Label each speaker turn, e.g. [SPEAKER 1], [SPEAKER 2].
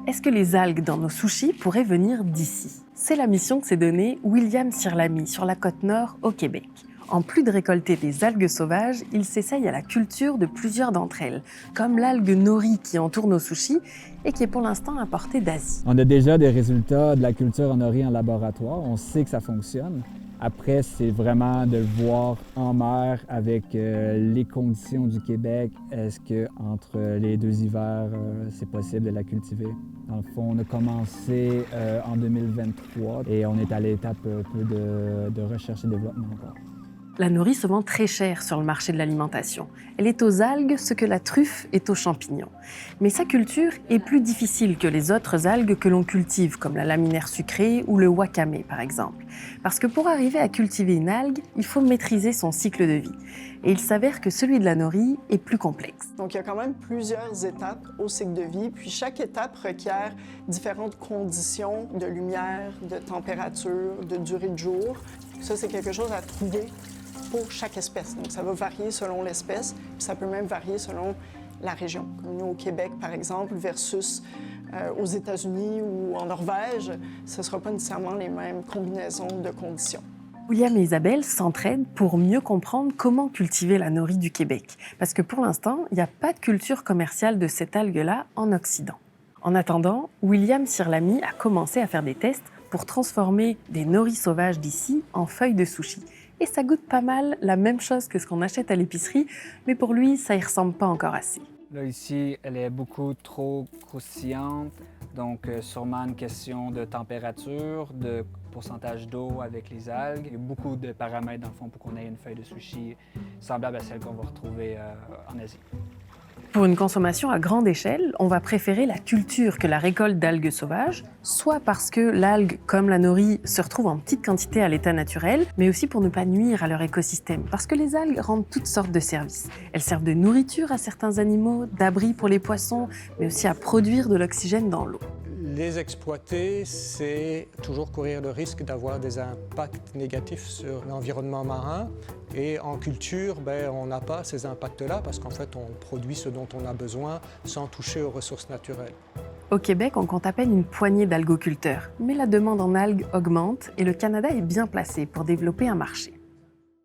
[SPEAKER 1] Est-ce que les algues dans nos sushis pourraient venir d'ici? C'est la mission que s'est donnée William Sirlami sur la côte nord au Québec. En plus de récolter des algues sauvages, il s'essaye à la culture de plusieurs d'entre elles, comme l'algue nori qui entoure nos sushis et qui est pour l'instant importée d'Asie.
[SPEAKER 2] On a déjà des résultats de la culture en nori en laboratoire, on sait que ça fonctionne. Après, c'est vraiment de le voir en mer avec les conditions du Québec. Est-ce qu'entre les deux hivers, c'est possible de la cultiver? Dans le fond, on a commencé en 2023 et on est à l'étape un peu de recherche et développement encore.
[SPEAKER 1] La nori se vend très cher sur le marché de l'alimentation. Elle est aux algues ce que la truffe est aux champignons. Mais sa culture est plus difficile que les autres algues que l'on cultive, comme la laminaire sucrée ou le wakame par exemple. Parce que pour arriver à cultiver une algue, il faut maîtriser son cycle de vie. Et il s'avère que celui de la nori est plus complexe.
[SPEAKER 3] Donc il y a quand même plusieurs étapes au cycle de vie, puis chaque étape requiert différentes conditions de lumière, de température, de durée de jour. Ça, c'est quelque chose à trouver pour chaque espèce. Donc, ça va varier selon l'espèce, puis ça peut même varier selon la région. Comme nous, au Québec, par exemple, versus aux États-Unis ou en Norvège, ce ne sera pas nécessairement les mêmes combinaisons de conditions.
[SPEAKER 1] William et Isabelle s'entraident pour mieux comprendre comment cultiver la nori du Québec. Parce que pour l'instant, il n'y a pas de culture commerciale de cette algue-là en Occident. En attendant, William Sirlami a commencé à faire des tests pour transformer des noris sauvages d'ici en feuilles de sushi. Et ça goûte pas mal la même chose que ce qu'on achète à l'épicerie, mais pour lui, ça y ressemble pas encore assez.
[SPEAKER 4] Là, ici, elle est beaucoup trop croustillante, donc sûrement une question de température, de pourcentage d'eau avec les algues. Il y a beaucoup de paramètres, dans le fond, pour qu'on ait une feuille de sushi semblable à celle qu'on va retrouver en Asie.
[SPEAKER 1] Pour une consommation à grande échelle, on va préférer la culture que la récolte d'algues sauvages, soit parce que l'algue, comme la nori, se retrouve en petite quantité à l'état naturel, mais aussi pour ne pas nuire à leur écosystème, parce que les algues rendent toutes sortes de services. Elles servent de nourriture à certains animaux, d'abri pour les poissons, mais aussi à produire de l'oxygène dans l'eau.
[SPEAKER 5] Les exploiter, c'est toujours courir le risque d'avoir des impacts négatifs sur l'environnement marin. Et en culture, on n'a pas ces impacts-là parce qu'en fait, on produit ce dont on a besoin sans toucher aux ressources naturelles.
[SPEAKER 1] Au Québec, on compte à peine une poignée d'algoculteurs, mais la demande en algues augmente et le Canada est bien placé pour développer un marché.